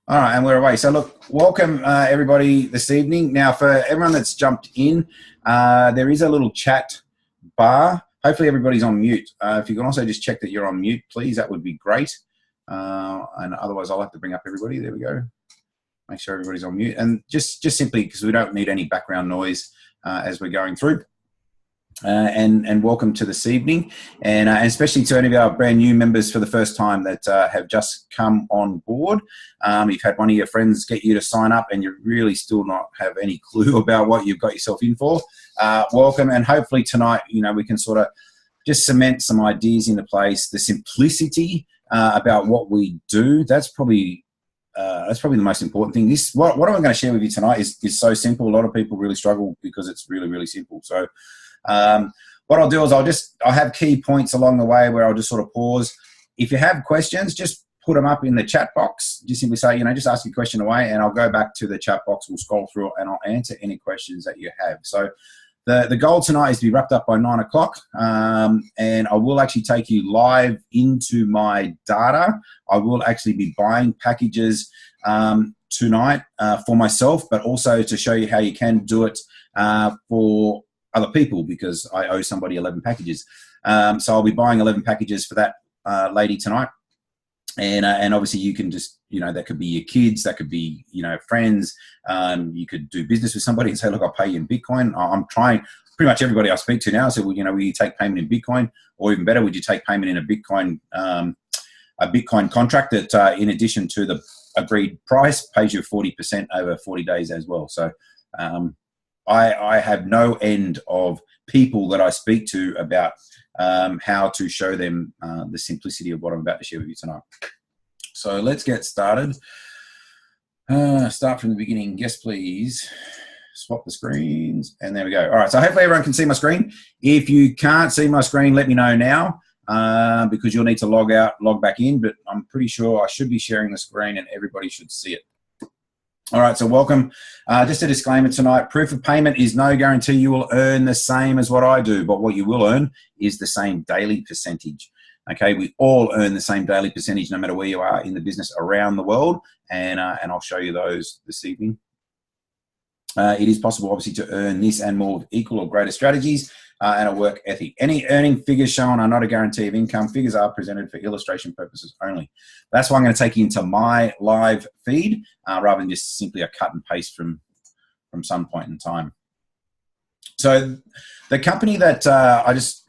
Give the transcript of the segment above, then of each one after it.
All right, and we're away. So look, welcome everybody this evening. Now, for everyone that's jumped in, there is a little chat bar. Hopefully everybody's on mute. If you can also just check that you're on mute, please, that would be great. And otherwise, I'll have to bring up everybody. There we go. Make sure everybody's on mute. And just simply because we don't need any background noise as we're going through. And welcome to this evening, and especially to any of our brand new members for the first time that have just come on board. You've had one of your friends get you to sign up and you really still not have any clue about what you've got yourself in for. Welcome, and hopefully tonight, we can sort of just cement some ideas into place. The simplicity about what we do, that's probably the most important thing. What I'm going to share with you tonight is so simple. A lot of people really struggle because it's really, really simple. So what I'll do is I'll have key points along the way where I'll just sort of pause. If you have questions, just put them up in the chat box. Just simply say, just ask your question away, and I'll go back to the chat box. We'll scroll through it and I'll answer any questions that you have. So the goal tonight is to be wrapped up by 9 o'clock. And I will actually take you live into my data. I will actually be buying packages tonight for myself, but also to show you how you can do it for other people, because I owe somebody 11 packages. So I'll be buying 11 packages for that lady tonight. And obviously you can just, that could be your kids, that could be, friends. You could do business with somebody and say, look, I'll pay you in Bitcoin. I'm trying, pretty much everybody I speak to now said, well, will you take payment in Bitcoin? Or even better, would you take payment in a Bitcoin contract that in addition to the agreed price pays you 40% over 40 days as well. So I have no end of people that I speak to about how to show them the simplicity of what I'm about to share with you tonight. So let's get started. Start from the beginning. Yes, please. Swap the screens. And there we go. All right, so hopefully everyone can see my screen. If you can't see my screen, let me know now because you'll need to log out, log back in. But I'm pretty sure I should be sharing the screen and everybody should see it. All right, so welcome. Just a disclaimer tonight, proof of payment is no guarantee you will earn the same as what I do, but what you will earn is the same daily percentage. Okay, we all earn the same daily percentage no matter where you are in the business around the world, and I'll show you those this evening. It is possible, obviously, to earn this and more with equal or greater strategies and a work ethic. Any earning figures shown are not a guarantee of income. Figures are presented for illustration purposes only. That's why I'm going to take you into my live feed rather than just simply a cut and paste from some point in time. So the company that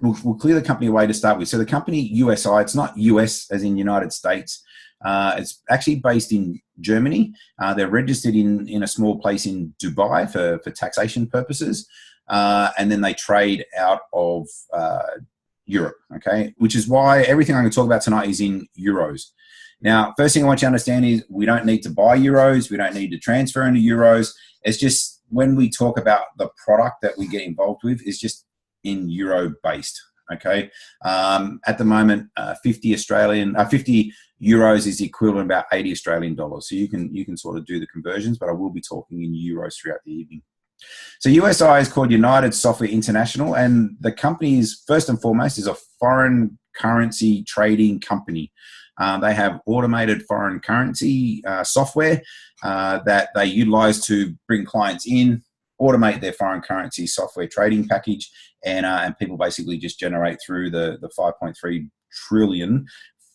we'll clear the company away to start with. So the company USI, it's not US as in United States. It's actually based in Germany. They're registered in a small place in Dubai for taxation purposes. And then they trade out of Europe, okay? Which is why everything I'm going to talk about tonight is in euros. Now, first thing I want you to understand is we don't need to buy euros. We don't need to transfer into euros. It's just when we talk about the product that we get involved with is just in euro based, okay? At the moment, 50 euros is the equivalent about 80 Australian dollars. So you can sort of do the conversions, but I will be talking in euros throughout the evening. So USI is called United Software International, and the company is, first and foremost, is a foreign currency trading company. They have automated foreign currency software that they utilize to bring clients in, automate their foreign currency software trading package, and people basically just generate through the 5.3 trillion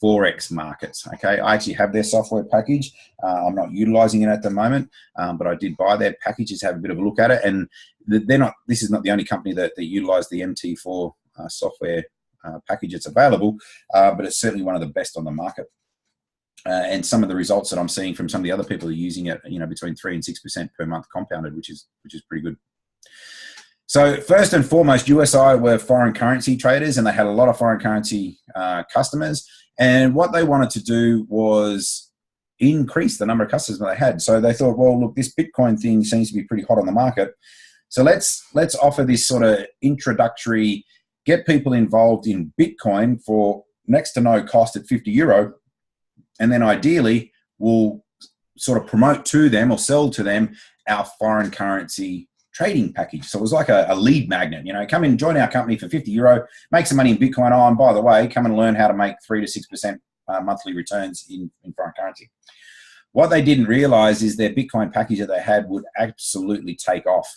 Forex markets. Okay, I actually have their software package. I'm not utilizing it at the moment, but I did buy their packages, have a bit of a look at it, and this is not the only company that utilize the MT4 software package that's available, but it's certainly one of the best on the market. And some of the results that I'm seeing from some of the other people who are using it, between 3 and 6% per month compounded, which is pretty good. So first and foremost, USI were foreign currency traders, and they had a lot of foreign currency customers. And what they wanted to do was increase the number of customers that they had. So they thought, well, look, this Bitcoin thing seems to be pretty hot on the market. So let's offer this sort of introductory, get people involved in Bitcoin for next to no cost at 50 euro. And then ideally, we'll sort of promote to them or sell to them our foreign currency trading package. So it was like a lead magnet, come in, join our company for 50 euro, make some money in Bitcoin. Oh, and by the way, come and learn how to make 3 to 6% monthly returns in foreign currency. What they didn't realize is their Bitcoin package that they had would absolutely take off.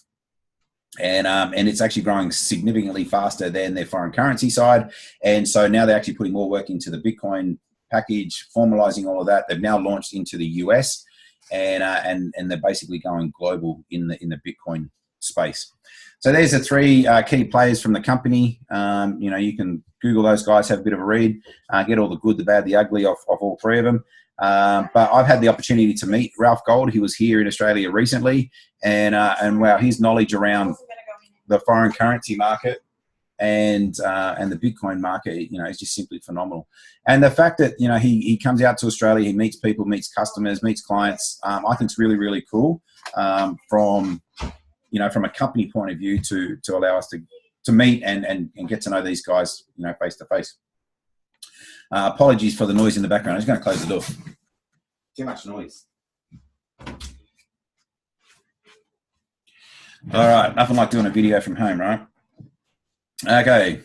And it's actually growing significantly faster than their foreign currency side. And so now they're actually putting more work into the Bitcoin package, formalizing all of that. They've now launched into the US, and they're basically going global in the Bitcoin space. So there's the three key players from the company. You can Google those guys, have a bit of a read, get all the good, the bad, the ugly of all three of them. But I've had the opportunity to meet Ralph Gold. He was here in Australia recently, and wow, his knowledge around the foreign currency market and the Bitcoin market, is just simply phenomenal. And the fact that he comes out to Australia, he meets people, meets customers, meets clients, I think it's really, really cool from a company point of view to allow us to meet and get to know these guys, face to face. Apologies for the noise in the background. I'm just going to close the door. Too much noise. All right, nothing like doing a video from home, right? Okay.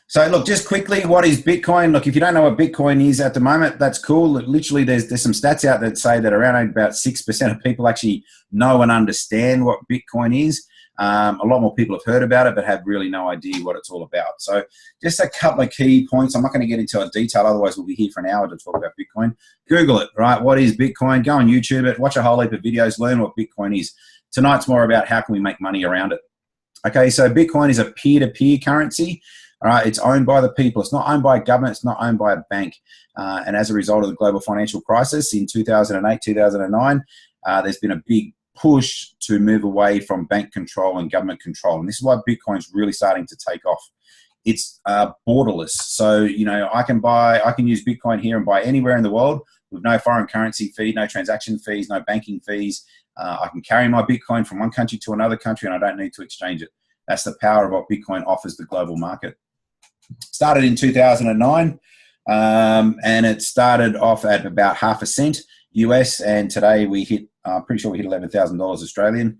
So look, just quickly, what is Bitcoin? Look, if you don't know what Bitcoin is at the moment, that's cool. Literally, there's some stats out that say that around about 6% of people actually know and understand what Bitcoin is. A lot more people have heard about it, but have really no idea what it's all about. So just a couple of key points. I'm not going to get into detail, otherwise we'll be here for an hour to talk about Bitcoin. Google it, right? What is Bitcoin? Go on YouTube it, watch a whole heap of videos, learn what Bitcoin is. Tonight's more about how can we make money around it. Okay, so Bitcoin is a peer-to-peer currency. All right, it's owned by the people. It's not owned by a government. It's not owned by a bank. And as a result of the global financial crisis in 2008, 2009, there's been a big push to move away from bank control and government control. And this is why Bitcoin's really starting to take off. It's borderless. So, I can use Bitcoin here and buy anywhere in the world with no foreign currency fee, no transaction fees, no banking fees. I can carry my Bitcoin from one country to another country and I don't need to exchange it. That's the power of what Bitcoin offers the global market. Started in 2009, and it started off at about half a cent US, and today we hit, pretty sure we hit $11,000 Australian.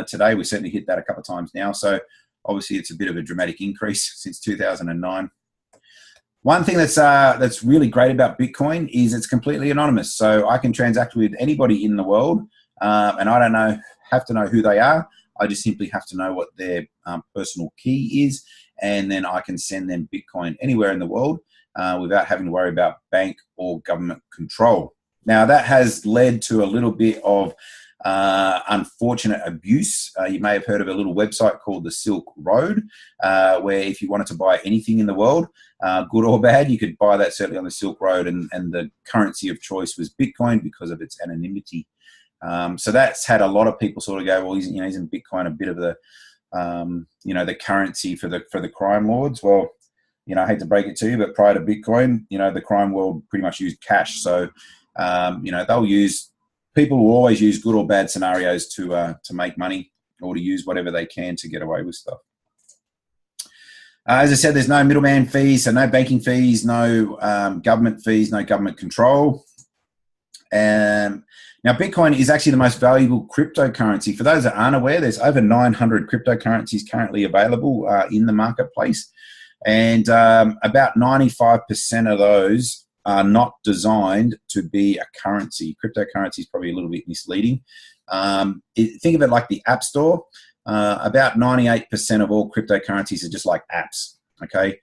Today we certainly hit that a couple of times now, so obviously it's a bit of a dramatic increase since 2009. One thing that's really great about Bitcoin is it's completely anonymous, so I can transact with anybody in the world, and I don't have to know who they are. I just simply have to know what their personal key is, and then I can send them Bitcoin anywhere in the world without having to worry about bank or government control. Now, that has led to a little bit of unfortunate abuse. You may have heard of a little website called the Silk Road, where if you wanted to buy anything in the world, good or bad, you could buy that certainly on the Silk Road, and the currency of choice was Bitcoin because of its anonymity. So that's had a lot of people sort of go, well, isn't Bitcoin a bit of the, the currency for the crime lords? Well, I hate to break it to you, but prior to Bitcoin, the crime world pretty much used cash. So, people will always use good or bad scenarios to make money or to use whatever they can to get away with stuff. As I said, there's no middleman fees, so no banking fees, no government fees, no government control. Now, Bitcoin is actually the most valuable cryptocurrency. For those that aren't aware, there's over 900 cryptocurrencies currently available in the marketplace. And about 95% of those are not designed to be a currency. Cryptocurrency is probably a little bit misleading. Think of it like the App Store. About 98% of all cryptocurrencies are just like apps, okay?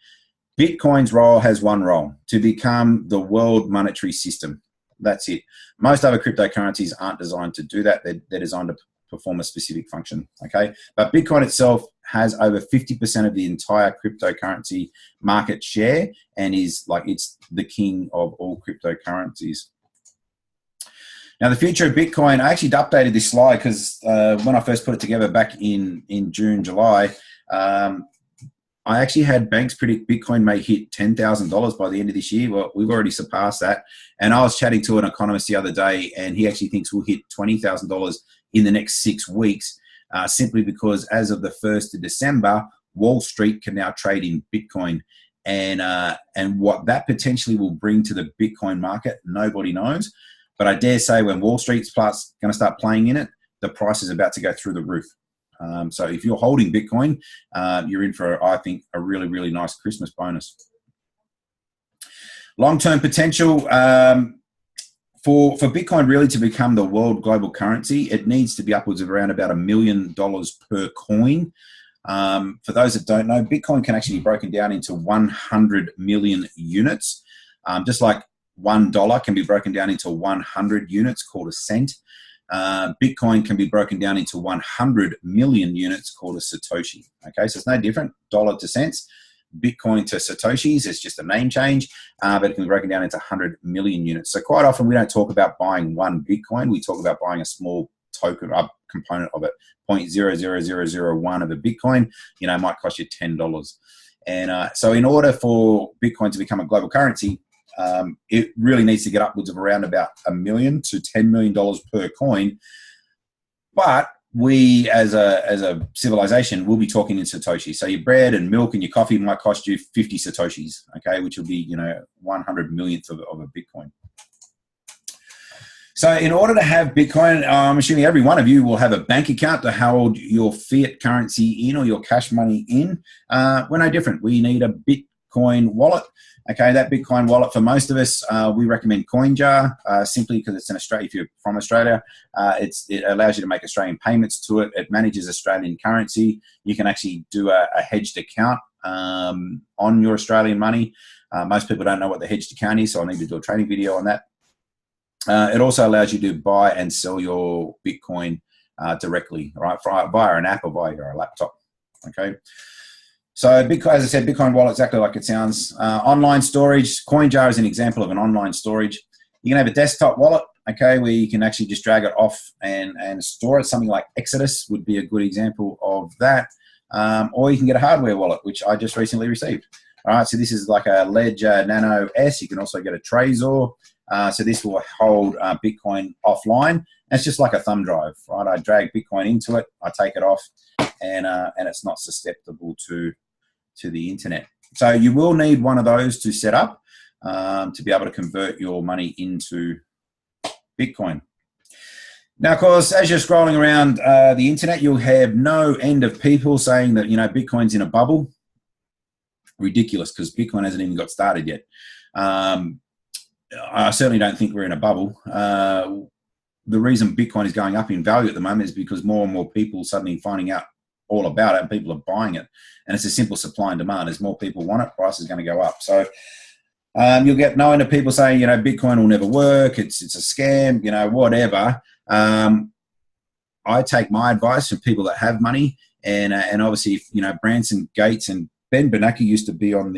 Bitcoin's role has one role, to become the world monetary system. That's it. Most other cryptocurrencies aren't designed to do that. They're designed to perform a specific function, okay? But Bitcoin itself has over 50% of the entire cryptocurrency market share and is it's the king of all cryptocurrencies. Now, the future of Bitcoin, I actually updated this slide because when I first put it together back in June, July, I actually had banks predict Bitcoin may hit $10,000 by the end of this year. Well, we've already surpassed that. And I was chatting to an economist the other day, and he actually thinks we'll hit $20,000 in the next 6 weeks, simply because as of the 1st of December, Wall Street can now trade in Bitcoin. And what that potentially will bring to the Bitcoin market, nobody knows. But I dare say when Wall Street's going to start playing in it, the price is about to go through the roof. So if you're holding Bitcoin, you're in for, I think, a really, really nice Christmas bonus. Long-term potential For Bitcoin really to become the world global currency, it needs to be upwards of around about $1 million per coin. For those that don't know, Bitcoin can actually be broken down into 100 million units, just like $1 can be broken down into 100 units called a cent. Bitcoin can be broken down into 100 million units called a Satoshi. Okay, so it's no different, dollar to cents. Bitcoin to Satoshis, it's just a name change, but it can be broken down into 100 million units. So quite often we don't talk about buying one Bitcoin, we talk about buying a small token component of it. 0.00001 of a Bitcoin, might cost you $10. And so in order for Bitcoin to become a global currency, it really needs to get upwards of around about $1 million to $10 million per coin. But we as a civilization will be talking in Satoshi. So your bread and milk and your coffee might cost you 50 Satoshis, okay, which will be, 100 millionth of a Bitcoin. So in order to have Bitcoin, I'm assuming every one of you will have a bank account to hold your fiat currency in or your cash money in. We're no different. We need a Bitcoin wallet. Okay, that Bitcoin wallet, for most of us, we recommend CoinJar, simply because it's in Australia. If you're from Australia, it allows you to make Australian payments to it. It manages Australian currency. You can actually do a hedged account on your Australian money. Most people don't know what the hedged account is, so I need to do a training video on that. It also allows you to buy and sell your Bitcoin directly, right, via an app or via your laptop. Okay. So, as I said, Bitcoin wallet, exactly like it sounds. Online storage, CoinJar is an example of an online storage. You can have a desktop wallet, okay, where you can actually just drag it off and store it. Something like Exodus would be a good example of that. Or you can get a hardware wallet, which I just recently received. All right, so this is like a Ledger Nano S. You can also get a Trezor. So this will hold Bitcoin offline. It's just like a thumb drive, right? I drag Bitcoin into it, I take it off, and it's not susceptible to the internet. So you will need one of those to set up to be able to convert your money into Bitcoin. Now, of course, as you're scrolling around the internet, you'll have no end of people saying that, Bitcoin's in a bubble. Ridiculous, because Bitcoin hasn't even got started yet. I certainly don't think we're in a bubble. The reason Bitcoin is going up in value at the moment is because more and more people suddenly finding out all about it and people are buying it. And it's a simple supply and demand. As more people want it, price is going to go up. So you'll get no end of people saying, Bitcoin will never work. It's a scam, whatever. I take my advice from people that have money. And obviously, Branson Gates and Ben Bernanke used to be on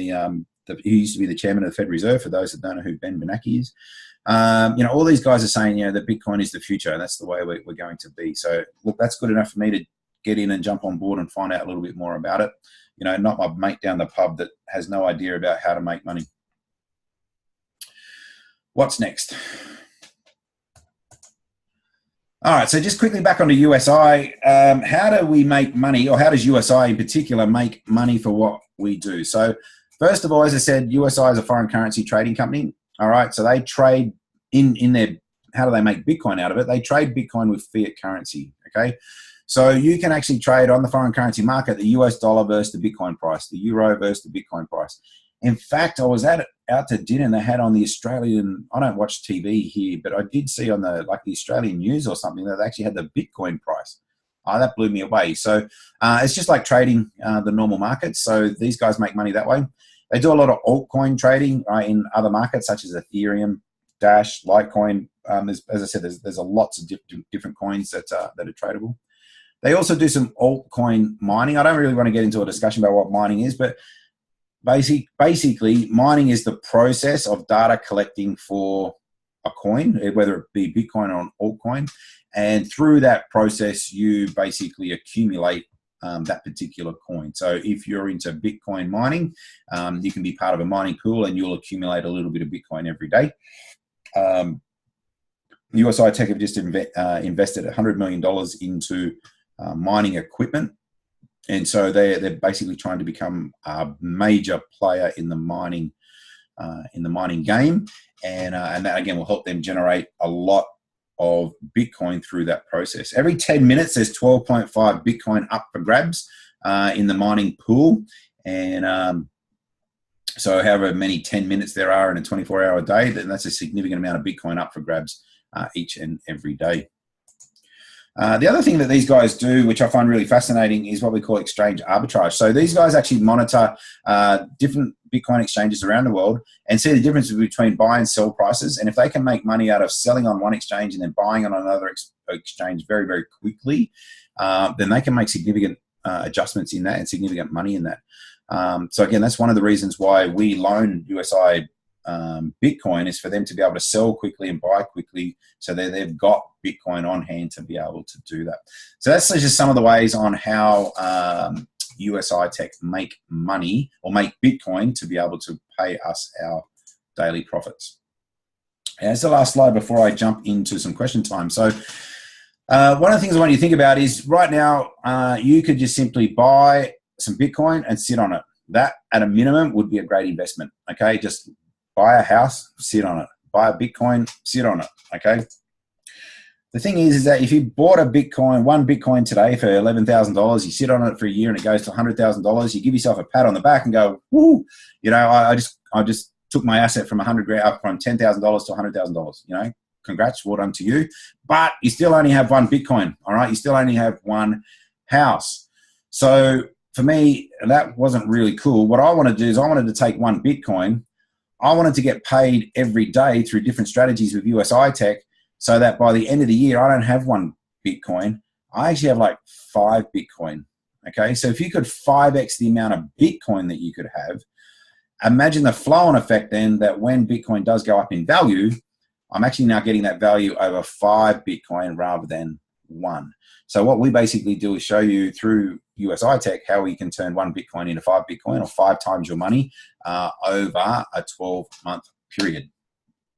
he used to be the chairman of the Fed Reserve, for those that don't know who Ben Bernanke is. All these guys are saying, that Bitcoin is the future. That's the way we're going to be. So, look, that's good enough for me to get in and jump on board and find out a little bit more about it. Not my mate down the pub that has no idea about how to make money. What's next? All right, so just quickly back onto USI. How do we make money, or how does USI in particular make money for what we do? So, first of all, as I said, USI is a foreign currency trading company. All right, so they trade in their, how do they make Bitcoin out of it? They trade Bitcoin with fiat currency, okay? So you can actually trade on the foreign currency market the US dollar versus the Bitcoin price, the euro versus the Bitcoin price. In fact, I was out to dinner and they had on the Australian, I don't watch TV here, but I did see on the Australian news or something that they actually had the Bitcoin price. That blew me away. So it's just like trading the normal markets. So these guys make money that way. They do a lot of altcoin trading in other markets such as Ethereum, Dash, Litecoin. As I said, there's lots of different coins that are tradable. They also do some altcoin mining. I don't really want to get into a discussion about what mining is, but basically mining is the process of data collecting for a coin, whether it be Bitcoin or an altcoin. And through that process, you basically accumulate that particular coin. So if you're into Bitcoin mining, you can be part of a mining pool and you'll accumulate a little bit of Bitcoin every day. USI Tech have just invested $100 million into mining equipment. And so they're basically trying to become a major player in the mining game. And that, again, will help them generate a lot of Bitcoin through that process. Every 10 minutes, there's 12.5 Bitcoin up for grabs in the mining pool. And So however many 10 minutes there are in a 24-hour day, then that's a significant amount of Bitcoin up for grabs each and every day. The other thing that these guys do, which I find really fascinating, is what we call exchange arbitrage. So these guys actually monitor different Bitcoin exchanges around the world and see the difference between buy and sell prices. And if they can make money out of selling on one exchange and then buying on another exchange very, very quickly, then they can make significant adjustments in that and significant money in that. So again, that's one of the reasons why we loan USI Bitcoin, is for them to be able to sell quickly and buy quickly, so that they've got Bitcoin on hand to be able to do that. So that's just some of the ways on how USI Tech make money, or make Bitcoin to be able to pay us our daily profits. And that's the last slide before I jump into some question time. So one of the things I want you to think about is, right now you could just simply buy some Bitcoin and sit on it. That at a minimum would be a great investment. Okay, just buy a house, sit on it. Buy a Bitcoin, sit on it. Okay. The thing is that if you bought a Bitcoin, one Bitcoin today for $11,000, you sit on it for a year and it goes to $100,000, you give yourself a pat on the back and go, woo, you know, I just took my asset from $100,000 up from $10,000 to $100,000. You know, congrats, well done to you. But you still only have one Bitcoin. All right, you still only have one house. So for me, that wasn't really cool. What I wanted to do is I wanted to take one Bitcoin. I wanted to get paid every day through different strategies with USI Tech, so that by the end of the year, I don't have one Bitcoin. I actually have like 5 Bitcoin. Okay, so if you could 5x the amount of Bitcoin that you could have, imagine the flow-on effect then, that when Bitcoin does go up in value, I'm actually now getting that value over 5 Bitcoin rather than 1. So what we basically do is show you through USI Tech how we can turn 1 Bitcoin into 5 Bitcoin, or 5 times your money over a 12-month period.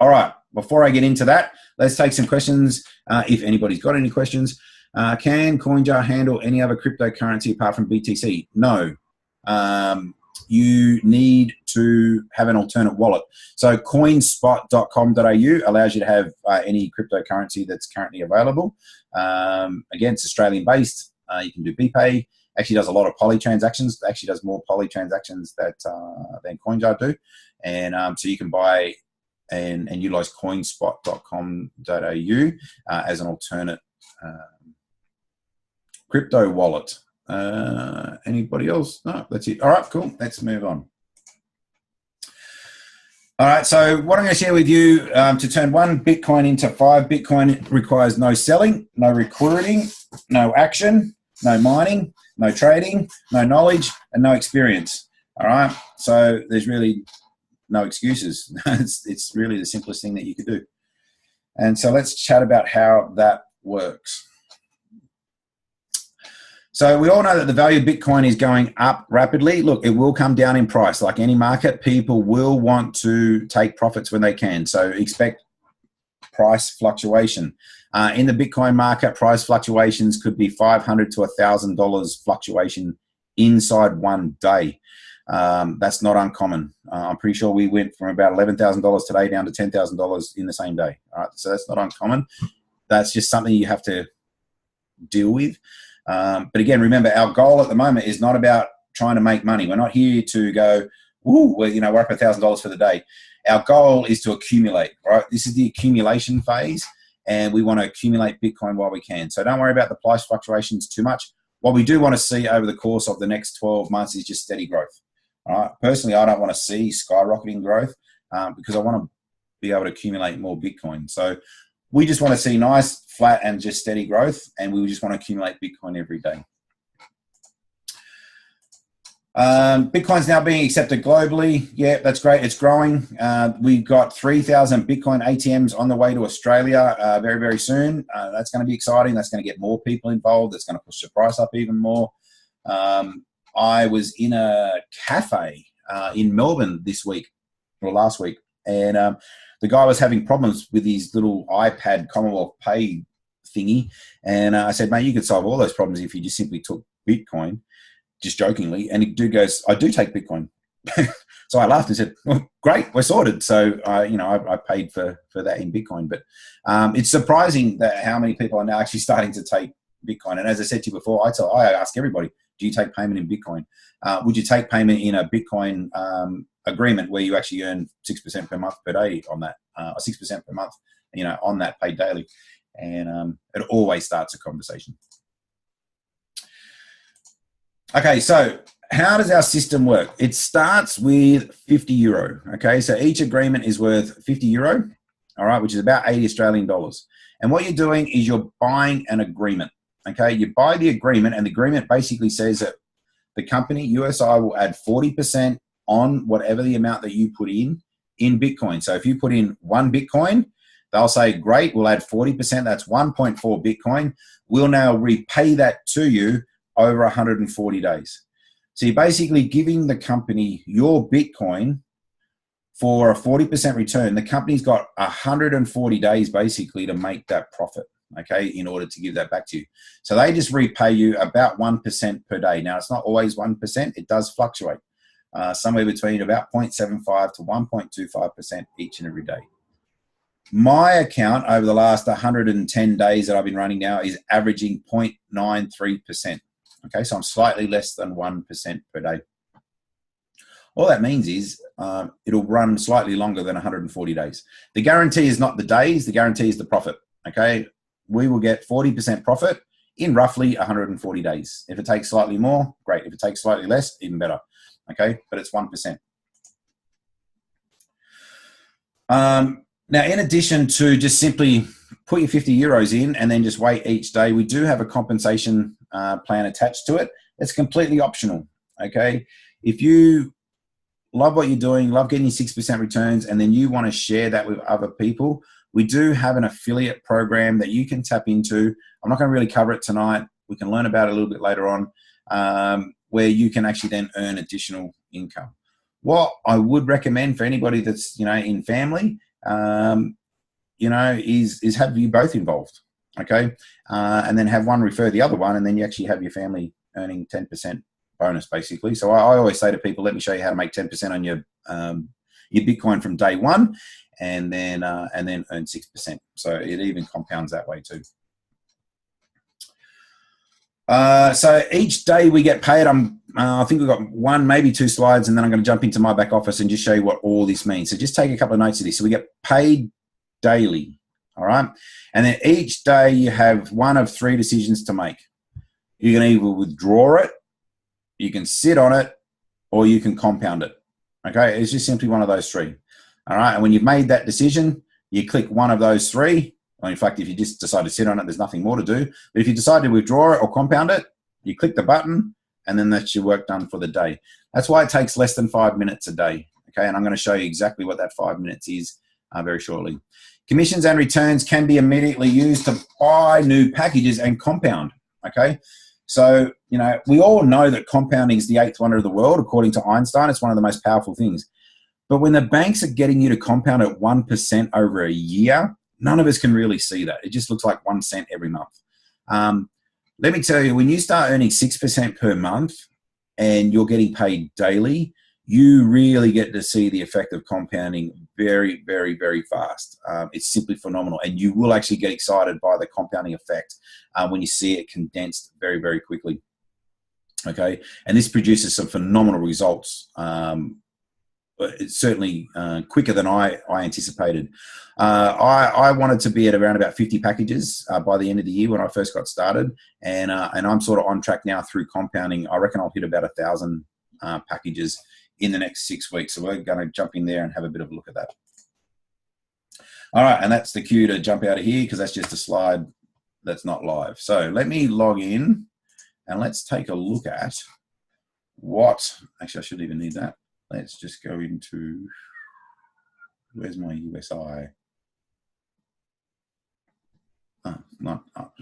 All right, before I get into that, let's take some questions. If anybody's got any questions. Can CoinJar handle any other cryptocurrency apart from BTC? No. You need to have an alternate wallet. So coinspot.com.au allows you to have any cryptocurrency that's currently available. Again, it's Australian based. You can do BPay. Actually does a lot of poly transactions. Actually does more poly transactions than CoinJar do. And so you can buy and utilize coinspot.com.au as an alternate crypto wallet. Anybody else? No, that's it. All right, cool. Let's move on. All right, so what I'm going to share with you, to turn 1 Bitcoin into 5 Bitcoin requires no selling, no recruiting, no action, no mining, no trading, no knowledge, and no experience. All right, so there's really no excuses. It's really the simplest thing that you could do. And so let's chat about how that works. So we all know that the value of Bitcoin is going up rapidly. Look, it will come down in price. Like any market, people will want to take profits when they can. So expect price fluctuation. In the Bitcoin market, price fluctuations could be $500 to $1,000 fluctuation inside one day. That's not uncommon. I'm pretty sure we went from about $11,000 today down to $10,000 in the same day. All right, so that's not uncommon. That's just something you have to deal with. But again, remember, our goal at the moment is not about trying to make money. We're not here to go, woo, we're up $1,000 for the day. Our goal is to accumulate, right? This is the accumulation phase, and we want to accumulate Bitcoin while we can. So don't worry about the price fluctuations too much. What we do want to see over the course of the next 12 months is just steady growth. All right? Personally, I don't want to see skyrocketing growth because I want to be able to accumulate more Bitcoin. So we just want to see nice, flat, and just steady growth, and we just want to accumulate Bitcoin every day. Bitcoin's now being accepted globally. Yeah, that's great. It's growing. We've got 3,000 Bitcoin ATMs on the way to Australia very, very soon. That's going to be exciting. That's going to get more people involved. That's going to push the price up even more. I was in a cafe in Melbourne this week, or last week, and the guy was having problems with his little iPad Commonwealth Pay thingy. And I said, mate, you could solve all those problems if you just simply took Bitcoin, just jokingly. And the dude goes, I do take Bitcoin. So I laughed and said, well, great, we're sorted. So, I paid for that in Bitcoin. But it's surprising that how many people are now actually starting to take Bitcoin. And as I said to you before, I ask everybody, Do you take payment in Bitcoin? Would you take payment in a Bitcoin agreement where you actually earn 6% per month per day on that, or 6% per month, on that paid daily? And it always starts a conversation. Okay, so how does our system work? It starts with 50 euro. Okay, so each agreement is worth 50 euro, all right, which is about 80 Australian dollars. And what you're doing is you're buying an agreement. Okay, you buy the agreement, and the agreement basically says that the company, USI, will add 40% on whatever the amount that you put in Bitcoin. So if you put in 1 Bitcoin, they'll say, great, we'll add 40%. That's 1.4 Bitcoin. We'll now repay that to you over 140 days. So you're basically giving the company your Bitcoin for a 40% return. The company's got 140 days basically to make that profit, okay, in order to give that back to you. So they just repay you about 1% per day. Now, it's not always 1%. It does fluctuate, somewhere between about 0.75 to 1.25% each and every day. My account over the last 110 days that I've been running now is averaging 0.93%. Okay, so I'm slightly less than 1% per day. All that means is it'll run slightly longer than 140 days. The guarantee is not the days, the guarantee is the profit. Okay, we will get 40% profit in roughly 140 days. If it takes slightly more, great. If it takes slightly less, even better. Okay, but it's 1%. Now, in addition to just simply put your 50 euros in and then just wait each day, we do have a compensation plan attached to it. It's completely optional, okay? If you love what you're doing, love getting your 6% returns, and then you want to share that with other people, we do have an affiliate program that you can tap into. I'm not going to really cover it tonight. We can learn about it a little bit later on, where you can actually then earn additional income. What I would recommend for anybody that's, in family, is have you both involved, okay? And then have one refer the other one, and then you actually have your family earning 10% bonus, basically. So I always say to people, let me show you how to make 10% on your Bitcoin from day one, and then earn 6%. So it even compounds that way too. So each day we get paid. I think we've got 1, maybe 2 slides, and then I'm going to jump into my back office and just show you what all this means. So just take a couple of notes of this. So we get paid daily, all right? And then each day you have one of 3 decisions to make. You can either withdraw it, you can sit on it, or you can compound it, okay? It's just simply one of those 3, all right? And when you've made that decision, you click one of those 3. Well, in fact, if you just decide to sit on it, there's nothing more to do. But if you decide to withdraw it or compound it, you click the button, and then that's your work done for the day. That's why it takes less than 5 minutes a day, okay? And I'm going to show you exactly what that 5 minutes is very shortly. Commissions and returns can be immediately used to buy new packages and compound, okay? So, we all know that compounding is the 8th wonder of the world, according to Einstein. It's one of the most powerful things. But when the banks are getting you to compound at 1% over a year, none of us can really see that. It just looks like 1 cent every month. Let me tell you, when you start earning 6% per month and you're getting paid daily, you really get to see the effect of compounding very, very, very fast. It's simply phenomenal. And you will actually get excited by the compounding effect when you see it condensed very, very quickly. Okay. And this produces some phenomenal results. It's certainly quicker than I anticipated. I wanted to be at around about 50 packages by the end of the year when I first got started, and I'm sort of on track now through compounding. I reckon I'll hit about 1,000 packages in the next 6 weeks. So we're going to jump in there and have a bit of a look at that. All right, and that's the cue to jump out of here because that's just a slide that's not live. So let me log in and let's take a look at what. Actually, I shouldn't even need that. Let's just go into, where's my USI? Oh, not up.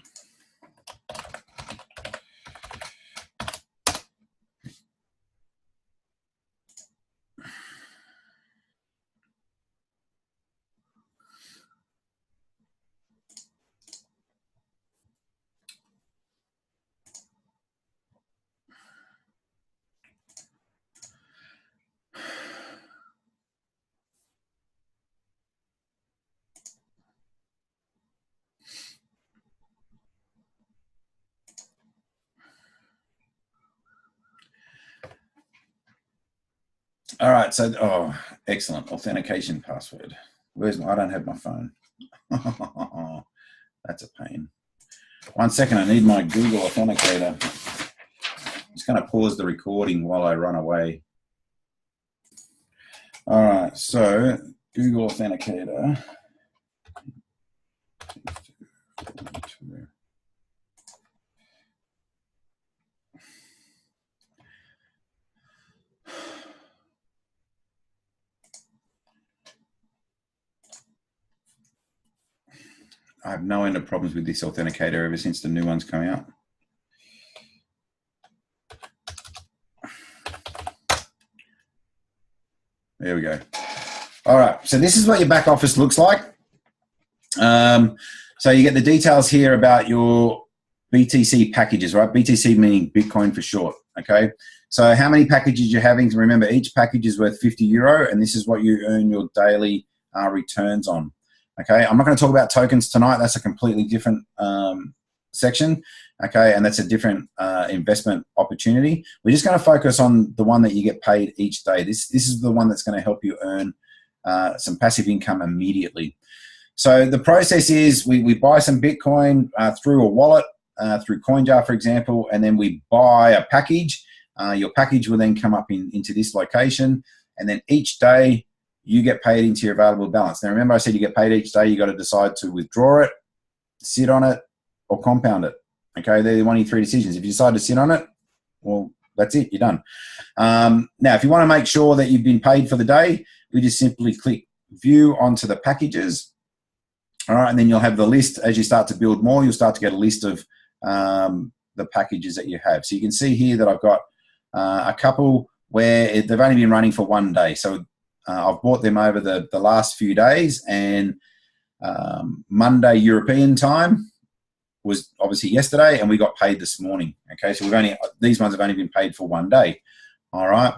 All right, so, oh, excellent. Authentication password. I don't have my phone. That's a pain. 1 second, I need my Google Authenticator. I'm just going to pause the recording while I run away. All right, so Google Authenticator. I have no end of problems with this authenticator ever since the new one's come out. There we go. All right, so this is what your back office looks like. So you get the details here about your BTC packages, right? BTC meaning Bitcoin for short, okay? So how many packages you're having. Remember, each package is worth €50, and this is what you earn your daily returns on, okay? I'm not going to talk about tokens tonight. That's a completely different section, okay? And that's a different investment opportunity. We're just going to focus on the one that you get paid each day. This is the one that's going to help you earn some passive income immediately. So the process is we buy some Bitcoin through a wallet, through CoinJar, for example, and then we buy a package. Your package will then come up into this location, and then each day you get paid into your available balance. Now, remember I said you get paid each day. You got to decide to withdraw it, sit on it, or compound it. Okay, they're one of your three decisions. If you decide to sit on it, well, that's it. You're done. Now, if you want to make sure that you've been paid for the day, we just simply click View onto the packages. All right, and then you'll have the list. As you start to build more, you'll start to get a list of the packages that you have. So you can see here that I've got a couple where they've only been running for 1 day. So I've bought them over the last few days, and Monday European time was obviously yesterday, and we got paid this morning. Okay, so these ones have only been paid for 1 day. All right.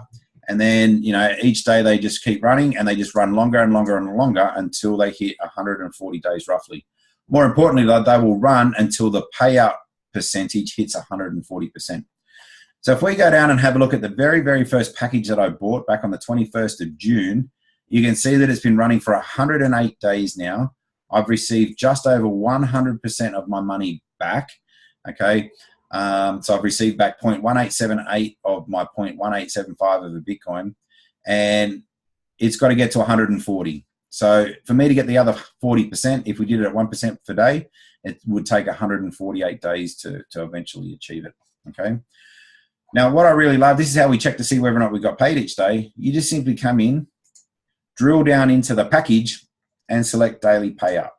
And then, each day they just keep running, and they just run longer and longer and longer until they hit 140 days roughly. More importantly, they will run until the payout percentage hits 140%. So if we go down and have a look at the very, very first package that I bought back on the 21st of June, you can see that it's been running for 108 days now. I've received just over 100% of my money back, okay? So I've received back 0.1878 of my 0.1875 of a Bitcoin, and it's got to get to 140. So for me to get the other 40%, if we did it at 1% per day, it would take 148 days to eventually achieve it, okay? Now, what I really love, this is how we check to see whether or not we got paid each day. You just simply come in, drill down into the package, and select daily payout.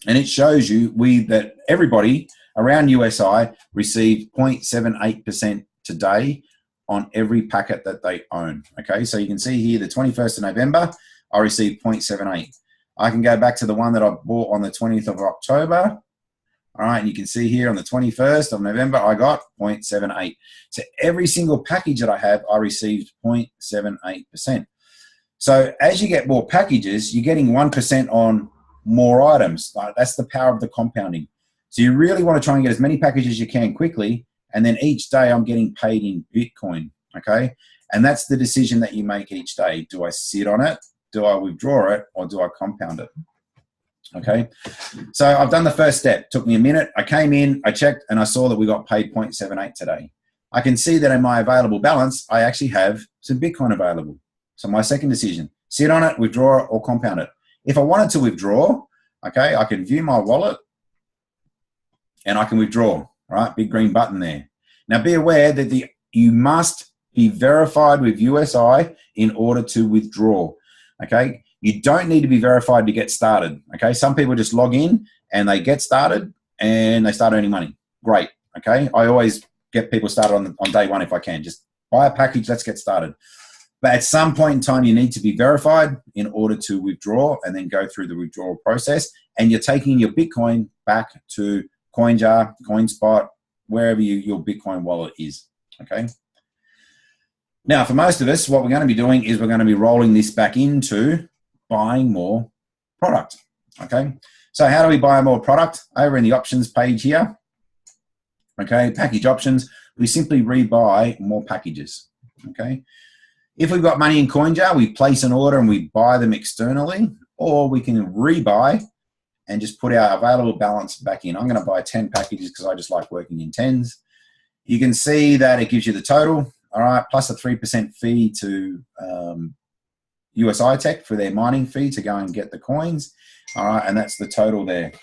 And it shows you that everybody around USI received 0.78% today on every packet that they own. Okay, so you can see here the 21st of November, I received 0.78. I can go back to the one that I bought on the 20th of October. All right, and you can see here on the 21st of November, I got 0.78. So every single package that I have, I received 0.78%. So as you get more packages, you're getting 1% on more items. That's the power of the compounding. So you really want to try and get as many packages as you can quickly, and then each day I'm getting paid in Bitcoin, okay? And that's the decision that you make each day. Do I sit on it? Do I withdraw it? Or do I compound it? Okay, so I've done the first step. Took me a minute. I came in, I checked, and I saw that we got paid 0.78 today. I can see that in my available balance, I actually have some Bitcoin available. So my second decision, sit on it, withdraw it, or compound it. If I wanted to withdraw, okay, I can view my wallet, and I can withdraw, right? Big green button there. Now be aware that you must be verified with USI in order to withdraw, okay? You don't need to be verified to get started, okay? Some people just log in and they get started and they start earning money. Great, okay? I always get people started on day one if I can. Just buy a package, let's get started. But at some point in time, you need to be verified in order to withdraw and then go through the withdrawal process. And you're taking your Bitcoin back to CoinJar, CoinSpot, wherever your Bitcoin wallet is, okay? Now, for most of us, what we're going to be doing is we're going to be rolling this back into buying more product, okay? So how do we buy more product? Over in the options page here, okay, package options, we simply rebuy more packages, okay? If we've got money in CoinJar, we place an order and we buy them externally, or we can rebuy and just put our available balance back in. I'm going to buy 10 packages because I just like working in tens. You can see that it gives you the total, all right, plus a 3% fee to USI Tech for their mining fee to go and get the coins, all right, and that's the total there.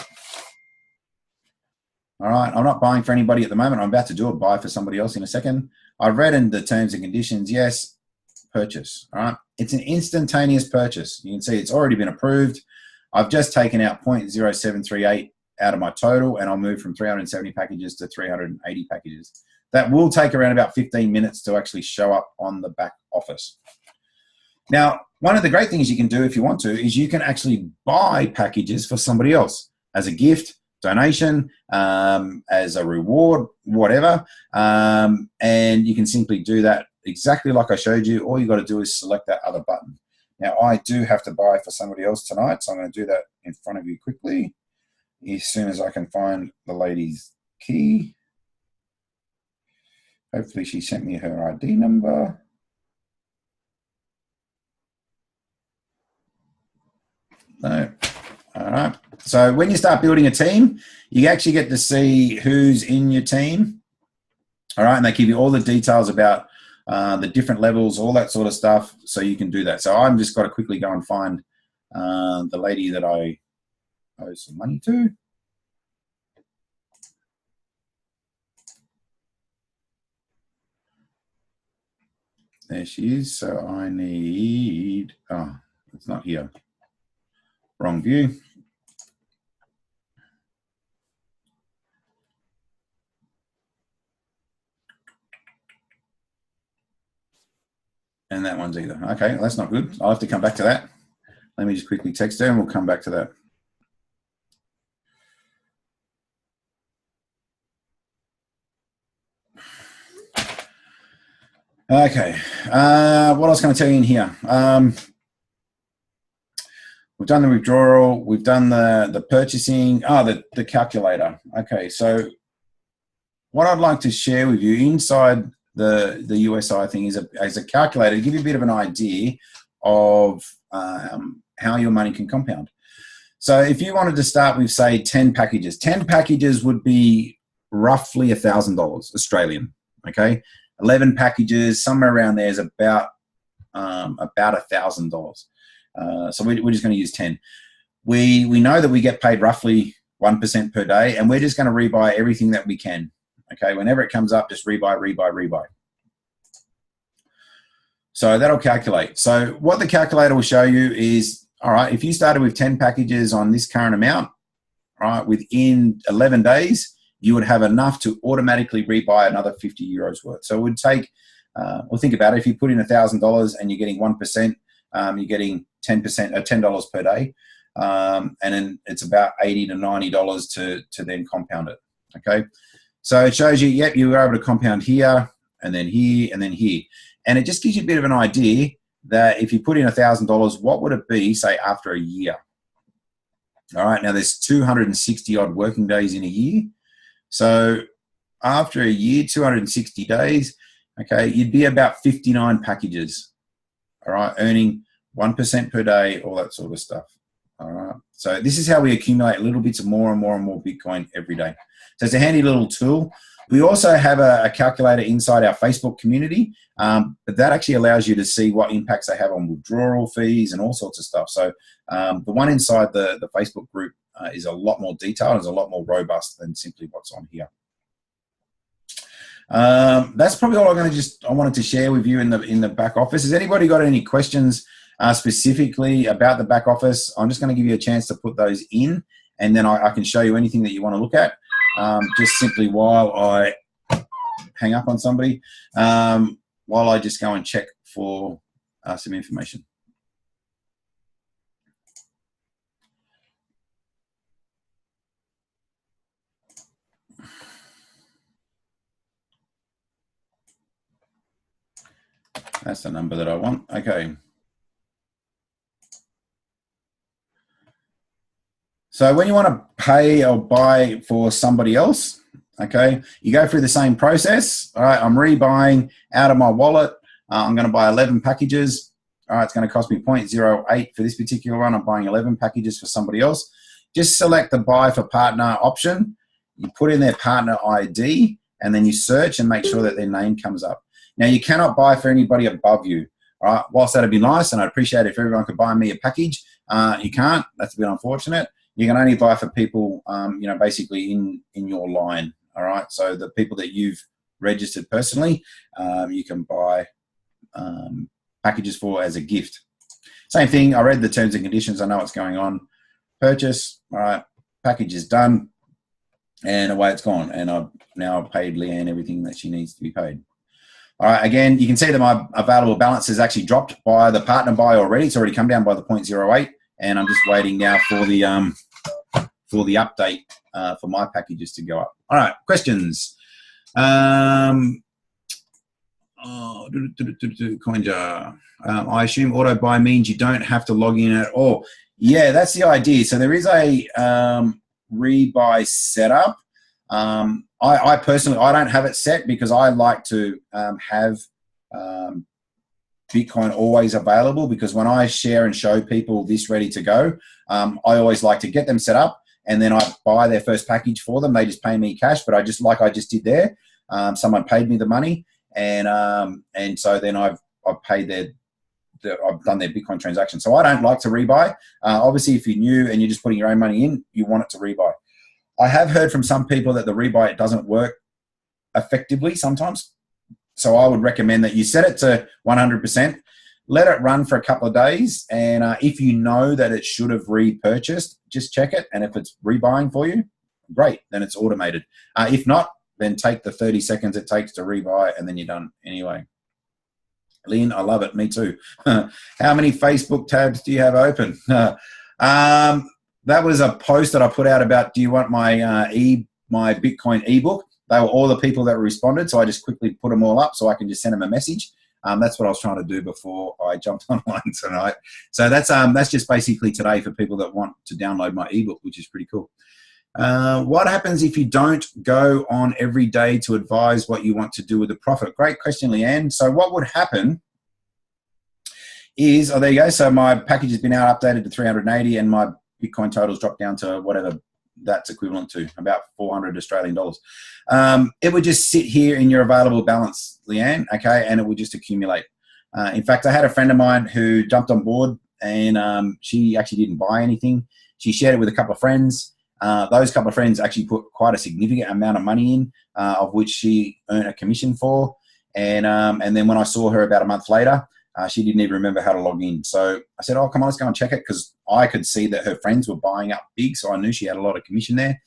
All right, I'm not buying for anybody at the moment. I'm about to do a buy for somebody else in a second. I've read in the terms and conditions, yes, purchase, all right. It's an instantaneous purchase. You can see it's already been approved. I've just taken out 0.0738 out of my total, and I'll move from 370 packages to 380 packages. That will take around about 15 minutes to actually show up on the back office. Now, one of the great things you can do if you want to is you can actually buy packages for somebody else as a gift, donation, as a reward, whatever. And you can simply do that exactly like I showed you. All you got to do is select that other button. Now, I do have to buy for somebody else tonight, so I'm going to do that in front of you quickly as soon as I can find the lady's key. Hopefully she sent me her ID number. No. All right. So when you start building a team, you actually get to see who's in your team. All right. And they give you all the details about the different levels, all that sort of stuff. So you can do that. So I'm just got to quickly go and find the lady that I owe some money to. There she is. So I need, oh, it's not here. Wrong view. And that one's either. Okay, well, that's not good. I'll have to come back to that. Let me just quickly text her and we'll come back to that. Okay, what else can I tell you in here? We've done the withdrawal. We've done the purchasing. The calculator. Okay, so what I'd like to share with you inside the USI thing is a calculator to give you a bit of an idea of how your money can compound. So if you wanted to start with, say, 10 packages, 10 packages would be roughly $1,000 Australian, okay? 11 packages, somewhere around there is about $1,000. So we're just going to use 10. We know that we get paid roughly 1% per day, and we're just going to rebuy everything that we can. Okay, whenever it comes up, just rebuy. So that'll calculate. So what the calculator will show you is, all right, if you started with 10 packages on this current amount, all right, within 11 days, you would have enough to automatically rebuy another 50 euros worth. So it would take, well, think about it. If you put in $1,000 and you're getting 1%, you're getting 10% or $10 per day. And then it's about $80 to $90 to then compound it. Okay. So it shows you, yep, you were able to compound here and then here and then here. And it just gives you a bit of an idea that if you put in $1,000, what would it be, say, after a year? All right. Now there's 260 odd working days in a year. So after a year, 260 days, okay, you'd be about 59 packages. All right. Earning 1% per day, all that sort of stuff. All right. So this is how we accumulate little bits of more and more and more Bitcoin every day. So it's a handy little tool. We also have a calculator inside our Facebook community, but that actually allows you to see what impacts they have on withdrawal fees and all sorts of stuff. So the one inside the Facebook group is a lot more detailed, is a lot more robust than simply what's on here. That's probably all I wanted to share with you in the back office. Has anybody got any questions specifically about the back office? I'm just going to give you a chance to put those in, and then I can show you anything that you want to look at. Just simply while I hang up on somebody, while I just go and check for some information. That's the number that I want. Okay. So when you want to pay or buy for somebody else, okay, you go through the same process. All right, I'm rebuying out of my wallet. I'm going to buy 11 packages. All right, it's going to cost me 0.08 for this particular one. I'm buying 11 packages for somebody else. Just select the buy for partner option. You put in their partner ID, and then you search and make sure that their name comes up. Now, you cannot buy for anybody above you. All right, whilst that'd be nice, and I'd appreciate it if everyone could buy me a package, you can't. That's a bit unfortunate. You can only buy for people, basically in your line. All right, so the people that you've registered personally, you can buy packages for as a gift. Same thing. I read the terms and conditions. I know what's going on. Purchase. All right, package is done, and away it's gone. And I've now paid Leanne everything that she needs to be paid. All right, again, you can see that my available balance has actually dropped by the partner buy already. It's already come down by the 0.08, and I'm just waiting now for the update for my packages to go up. All right, questions. CoinJar. I assume auto buy means you don't have to log in at all. Yeah, that's the idea. So there is a rebuy setup. I personally, I don't have it set because I like to have Bitcoin always available, because when I share and show people this ready to go, I always like to get them set up, and then I buy their first package for them. They just pay me cash, but I just did there. Someone paid me the money, and so then I've paid I've done their Bitcoin transaction. So I don't like to rebuy. Obviously, if you're new and you're just putting your own money in, you want it to rebuy. I have heard from some people that the rebuy, it doesn't work effectively sometimes. So I would recommend that you set it to 100%, let it run for a couple of days, and if you know that it should have repurchased, just check it. And if it's rebuying for you, great, then it's automated. If not, then take the 30 seconds it takes to rebuy, and then you're done anyway. Lynn, I love it. Me too. How many Facebook tabs do you have open? That was a post that I put out about, do you want my my Bitcoin ebook? They were all the people that responded, so I just quickly put them all up so I can just send them a message. That's what I was trying to do before I jumped online tonight. So that's just basically today for people that want to download my ebook, which is pretty cool. What happens if you don't go on every day to advise what you want to do with the profit? Great question, Leanne. So what would happen is, there you go. So my package has been now updated to 380, and my Bitcoin totals dropped down to whatever that's equivalent to, about 400 Australian dollars. It would just sit here in your available balance, Leanne, okay, and it would just accumulate. In fact, I had a friend of mine who jumped on board, and she actually didn't buy anything. She shared it with a couple of friends. Those couple of friends actually put quite a significant amount of money in, of which she earned a commission for. And then when I saw her about a month later, she didn't even remember how to log in. So I said, oh, come on, let's go and check it, because I could see that her friends were buying up big, so I knew she had a lot of commission there.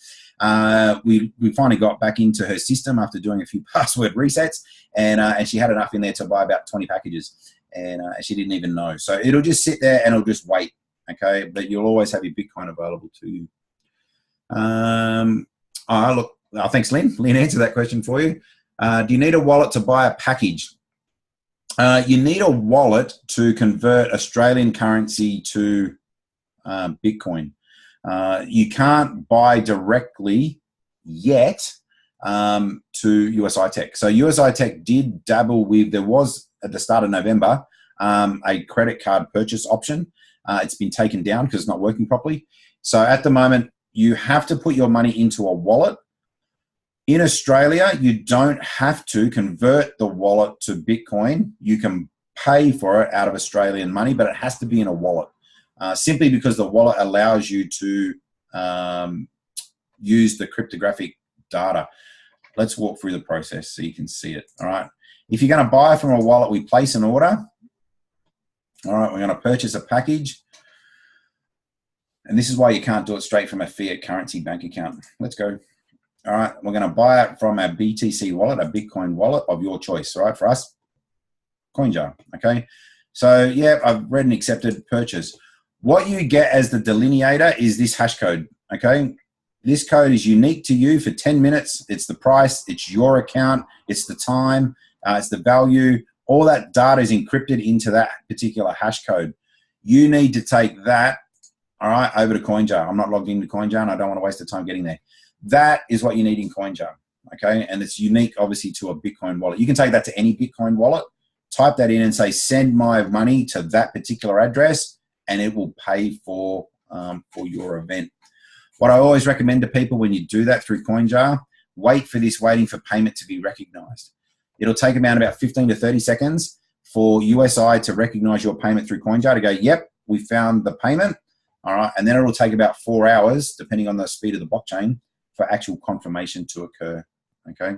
We finally got back into her system after doing a few password resets, and she had enough in there to buy about 20 packages, and she didn't even know. So it'll just sit there and it'll just wait, okay? But you'll always have your Bitcoin available to you. Thanks, Lynn. Lynn answered that question for you. Do you need a wallet to buy a package? You need a wallet to convert Australian currency to Bitcoin. You can't buy directly yet to USI Tech. So USI Tech did dabble with, there was at the start of November, a credit card purchase option. It's been taken down because it's not working properly. So at the moment, you have to put your money into a wallet. In Australia, you don't have to convert the wallet to Bitcoin. You can pay for it out of Australian money, but it has to be in a wallet, simply because the wallet allows you to use the cryptographic data. Let's walk through the process so you can see it. All right. If you're going to buy from a wallet, we place an order. All right. We're going to purchase a package. And this is why you can't do it straight from a fiat currency bank account. Let's go. All right, we're going to buy it from a BTC wallet, a Bitcoin wallet of your choice, all right, for us, CoinJar, okay? So, yeah, I've read and accepted purchase. What you get as the delineator is this hash code, okay? This code is unique to you for 10 minutes. It's the price, it's your account, it's the time, it's the value. All that data is encrypted into that particular hash code. You need to take that, all right, over to CoinJar. I'm not logged into CoinJar, and I don't want to waste the time getting there. That is what you need in CoinJar, okay? And it's unique, obviously, to a Bitcoin wallet. You can take that to any Bitcoin wallet, type that in and say, send my money to that particular address, and it will pay for your event. What I always recommend to people when you do that through CoinJar, wait for this waiting for payment to be recognized. It'll take about 15 to 30 seconds for USI to recognize your payment through CoinJar to go, yep, we found the payment. All right. And then it'll take about 4 hours, depending on the speed of the blockchain, for actual confirmation to occur. Okay.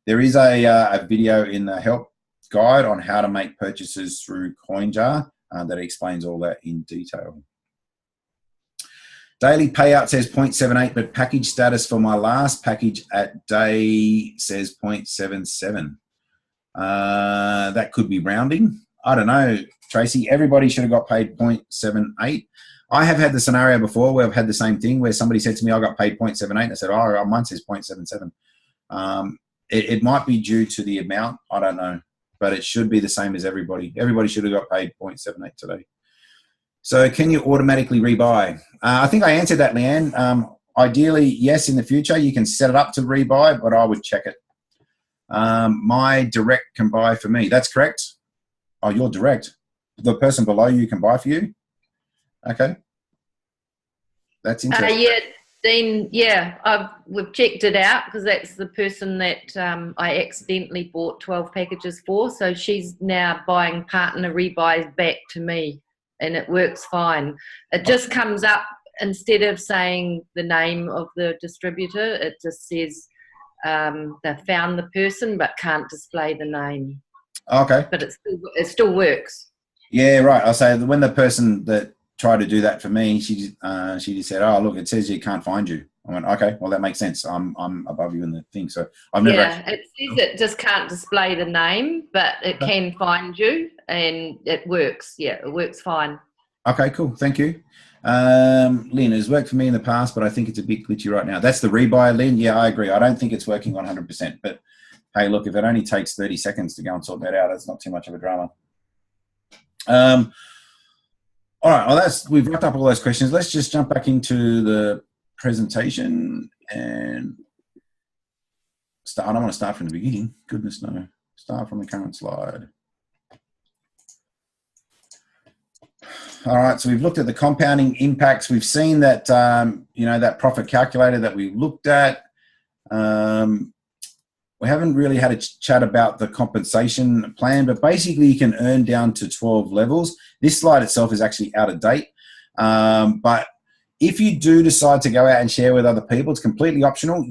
There is a video in the help guide on how to make purchases through CoinJar that explains all that in detail. Daily payout says 0.78, but package status for my last package at day says 0.77. That could be rounding. I don't know, Tracy. Everybody should have got paid 0.78. I have had the scenario before where I've had the same thing where somebody said to me, I got paid 0.78. And I said, oh, mine says 0.77. It might be due to the amount. I don't know, but it should be the same as everybody. Everybody should have got paid 0.78 today. So can you automatically rebuy? I think I answered that, Leanne. Ideally, yes, in the future, you can set it up to rebuy, but I would check it. My direct can buy for me. That's correct. Oh, you're direct. The person below you can buy for you? Okay. That's interesting. Yeah, Dean, yeah, we've checked it out because that's the person that I accidentally bought 12 packages for. So she's now buying partner rebuys back to me, and it works fine. It just comes up, instead of saying the name of the distributor, it just says they found the person but can't display the name. Okay. But it still works. Yeah, right. I'll say when the person that tried to do that for me, she just said, oh, look, it says you can't find you. I went, okay, well, that makes sense. I'm above you in the thing. So I've never it says it just can't display the name, but it can find you, and it works. Yeah, it works fine. Okay, cool. Thank you. Lynn, it's worked for me in the past, but I think it's a bit glitchy right now. That's the rebuy, Lynn. Yeah, I agree. I don't think it's working 100%, but hey, look, if it only takes 30 seconds to go and sort that out, it's not too much of a drama. All right, well, we've wrapped up all those questions. Let's just jump back into the presentation and start. I don't want to start from the beginning. Goodness, no. Start from the current slide. All right, so we've looked at the compounding impacts. We've seen that, that profit calculator that we looked at. We haven't really had a chat about the compensation plan, but basically you can earn down to 12 levels. This slide itself is actually out of date. But if you do decide to go out and share with other people, it's completely optional.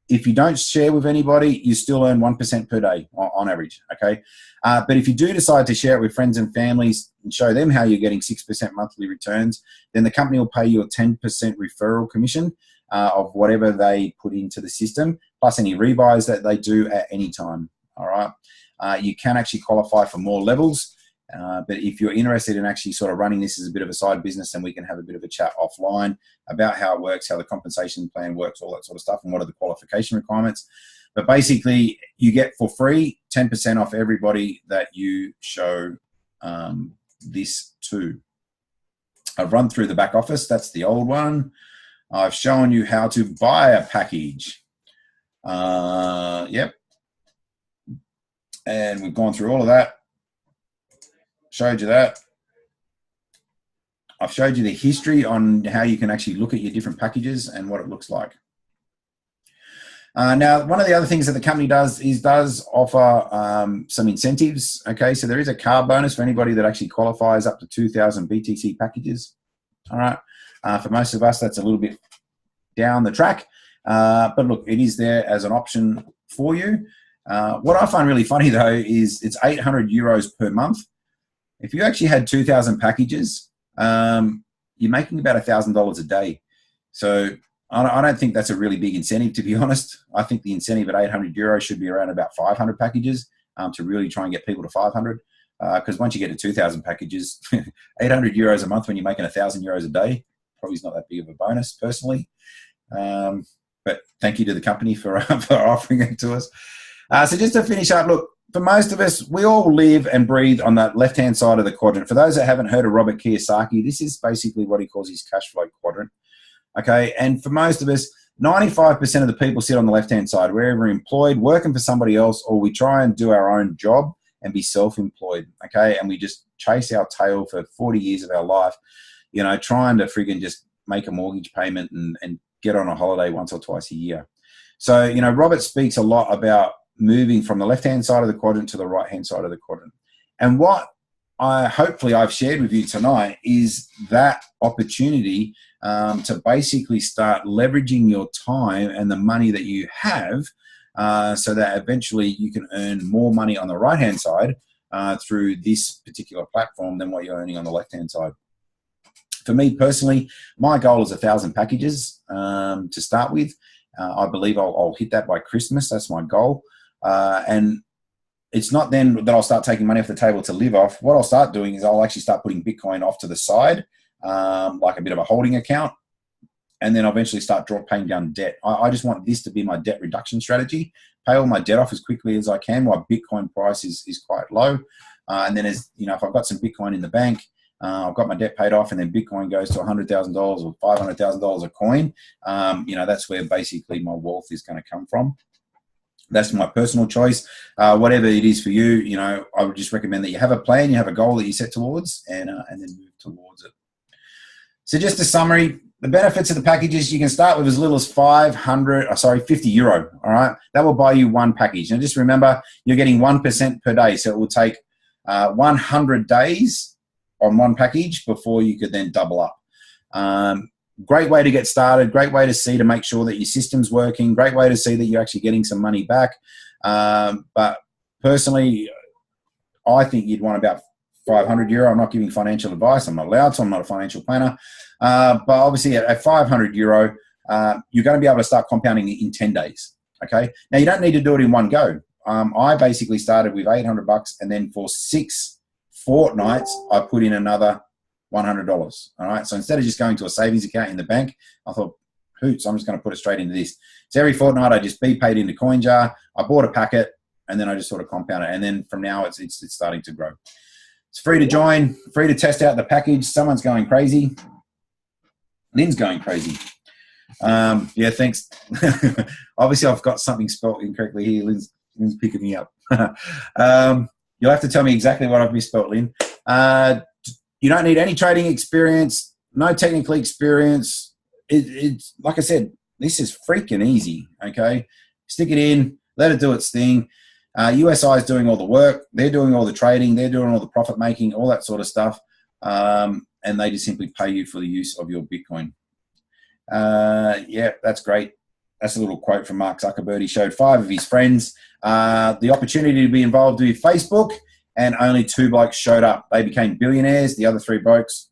If you don't share with anybody, you still earn 1% per day on average, okay? But if you do decide to share it with friends and families and show them how you're getting 6% monthly returns, then the company will pay you a 10% referral commission of whatever they put into the system, plus any rebuys that they do at any time, all right? You can actually qualify for more levels, but if you're interested in actually sort of running this as a bit of a side business, then we can have a bit of a chat offline about how it works, how the compensation plan works, all that sort of stuff, and what are the qualification requirements. But basically, you get for free 10% off everybody that you show this to. I've run through the back office. That's the old one. I've shown you how to buy a package. Yep. And we've gone through all of that. Showed you that. I've showed you the history on how you can actually look at your different packages and what it looks like. Now, one of the other things that the company does offer some incentives. Okay, so there is a car bonus for anybody that actually qualifies up to 2,000 BTC packages. All right. For most of us, that's a little bit down the track. But look, it is there as an option for you. What I find really funny, though, is it's 800 euros per month. If you actually had 2,000 packages, you're making about $1,000 a day. So I don't think that's a really big incentive, to be honest. I think the incentive at 800 euros should be around about 500 packages to really try and get people to 500. Because once you get to 2,000 packages, 800 euros a month when you're making 1,000 euros a day, probably is not that big of a bonus, personally. But thank you to the company for offering it to us. So just to finish up, look, for most of us, we all live and breathe on that left-hand side of the quadrant. For those that haven't heard of Robert Kiyosaki, this is basically what he calls his cash flow quadrant. Okay, and for most of us, 95% of the people sit on the left-hand side. We're either employed, working for somebody else, or we try and do our own job and be self-employed, okay? And we just chase our tail for 40 years of our life, you know, trying to friggin' just make a mortgage payment and get on a holiday once or twice a year. So, you know, Robert speaks a lot about moving from the left-hand side of the quadrant to the right-hand side of the quadrant. And what hopefully I've shared with you tonight is that opportunity to basically start leveraging your time and the money that you have so that eventually you can earn more money on the right-hand side through this particular platform than what you're earning on the left-hand side. For me personally, my goal is 1,000 packages to start with. I believe I'll hit that by Christmas. That's my goal. And it's not then that I'll start taking money off the table to live off. What I'll start doing is I'll actually start putting Bitcoin off to the side, like a bit of a holding account, and then I'll eventually start paying down debt. I just want this to be my debt reduction strategy, pay all my debt off as quickly as I can while Bitcoin price is quite low. And then as you know, if I've got some Bitcoin in the bank, I've got my debt paid off, and then Bitcoin goes to $100,000 or $500,000 a coin. You know, that's where basically my wealth is going to come from. That's my personal choice. Whatever it is for you, you know, I would just recommend that you have a plan, you have a goal that you set towards, and then move towards it. So just a summary, the benefits of the packages, you can start with as little as 50 euro, all right? That will buy you one package. And just remember, you're getting 1% per day, so it will take 100 days on one package before you could then double up. Great way to get started, great way to see to make sure that your system's working, great way to see that you're actually getting some money back. But personally, I think you'd want about 500 euro. I'm not giving financial advice. I'm not allowed to. I'm not a financial planner. But obviously at 500 euro, you're going to be able to start compounding in 10 days. Okay. Now you don't need to do it in one go. I basically started with 800 bucks, and then for 6 fortnights, I put in another $100. All right. So instead of just going to a savings account in the bank, I thought, hoots, I'm just going to put it straight into this. So every fortnight I just paid into CoinJar. I bought a packet, and then I just sort of compound it. And then from now it's starting to grow. It's free to join, free to test out the package. Someone's going crazy. Lynn's going crazy. Yeah, thanks. Obviously I've got something spelled incorrectly here. Lynn's picking me up. You'll have to tell me exactly what I've misspelled, Lynn. You don't need any trading experience, no technical experience. It's like I said, this is freaking easy, okay? Stick it in, let it do its thing. USI is doing all the work. They're doing all the trading. They're doing all the profit making, all that sort of stuff. And they just simply pay you for the use of your Bitcoin. Yeah, that's great. That's a little quote from Mark Zuckerberg. He showed 5 of his friends the opportunity to be involved with Facebook, and only 2 blokes showed up. They became billionaires. The other 3 blokes,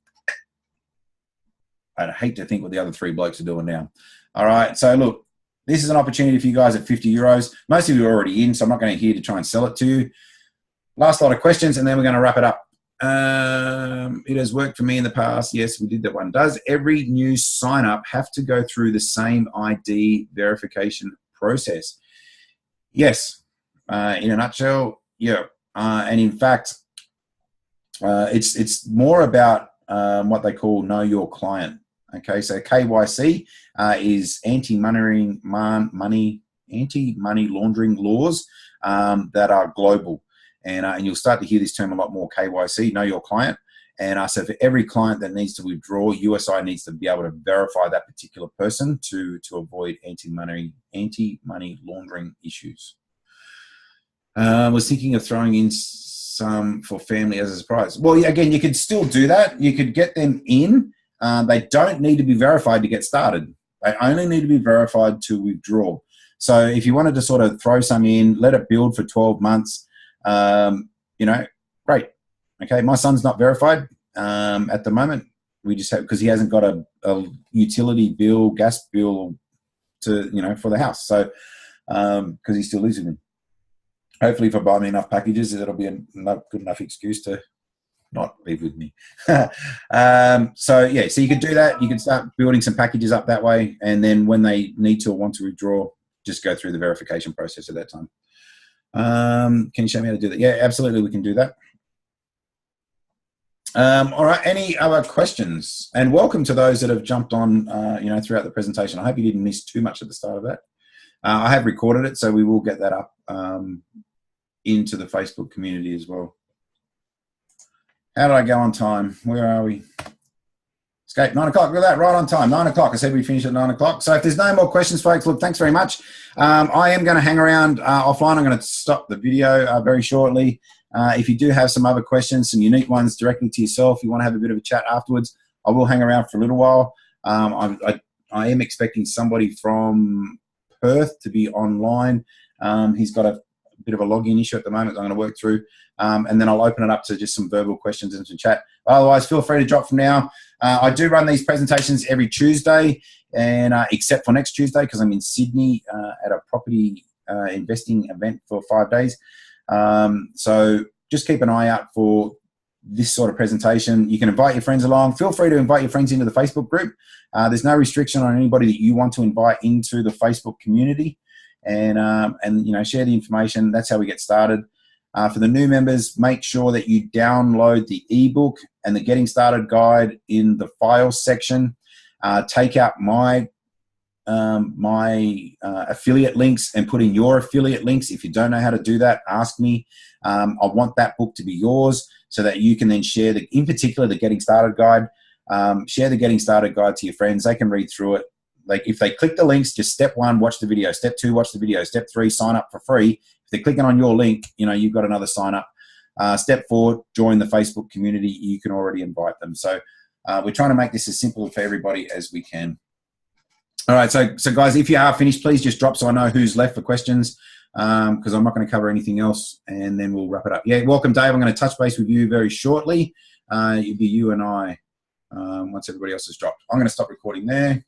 I'd hate to think what the other 3 blokes are doing now. All right, so look, this is an opportunity for you guys at 50 euros. Most of you are already in, so I'm not going to here to try and sell it to you. Last lot of questions, and then we're going to wrap it up. It has worked for me in the past. Yes, we did that one. Does every new sign up have to go through the same ID verification process? Yes. In a nutshell, yeah. And in fact, it's more about what they call know your client. Okay, so KYC is anti-money laundering laws that are global. And you'll start to hear this term a lot more, KYC, know your client. And so for every client that needs to withdraw, USI needs to be able to verify that particular person to avoid anti-money laundering issues. I was thinking of throwing in some for family as a surprise. Well, again, you could still do that. You could get them in. They don't need to be verified to get started. They only need to be verified to withdraw. So if you wanted to sort of throw some in, let it build for 12 months, you know, great. Okay, my son's not verified at the moment. We just have, because he hasn't got a utility bill, gas bill to, you know, for the house. So because he still lives with me. Hopefully if I buy me enough packages, it'll be a good enough excuse to not live with me. So yeah, so you could do that. You can start building some packages up that way. And then when they need to or want to withdraw, just go through the verification process at that time. Can you show me how to do that? Yeah, absolutely. We can do that. All right. Any other questions? And welcome to those that have jumped on, you know, throughout the presentation. I hope you didn't miss too much at the start of that. I have recorded it, so we will get that up into the Facebook community as well. How did I go on time? Where are we? Escape, 9 o'clock. Look at that, right on time, 9 o'clock. I said we finish at 9 o'clock. So if there's no more questions, folks, look, thanks very much. I am going to hang around offline. I'm going to stop the video very shortly. If you do have some other questions, some unique ones directly to yourself, you want to have a bit of a chat afterwards, I will hang around for a little while. I am expecting somebody from Perth to be online. He's got a bit of a login issue at the moment I'm going to work through. And then I'll open it up to just some verbal questions and some chat. Otherwise, feel free to drop from now. I do run these presentations every Tuesday, and except for next Tuesday because I'm in Sydney at a property investing event for 5 days. So just keep an eye out for this sort of presentation. You can invite your friends along. Feel free to invite your friends into the Facebook group. There's no restriction on anybody that you want to invite into the Facebook community, and you know, share the information. That's how we get started. For the new members, make sure that you download the ebook and the Getting Started guide in the files section. Take out my affiliate links and put in your affiliate links. If you don't know how to do that, ask me. I want that book to be yours so that you can then share, in particular, the Getting Started guide. Share the Getting Started guide to your friends. They can read through it. Like if they click the links, just step 1, watch the video. Step 2, watch the video. Step 3, sign up for free. If they're clicking on your link, you know, you've got another sign up. Step 4, join the Facebook community. You can already invite them. So we're trying to make this as simple for everybody as we can. All right, so guys, if you are finished, please just drop so I know who's left for questions, because I'm not going to cover anything else, and then we'll wrap it up. Yeah, welcome, Dave. I'm going to touch base with you very shortly. It'll be you and I once everybody else has dropped. I'm going to stop recording there.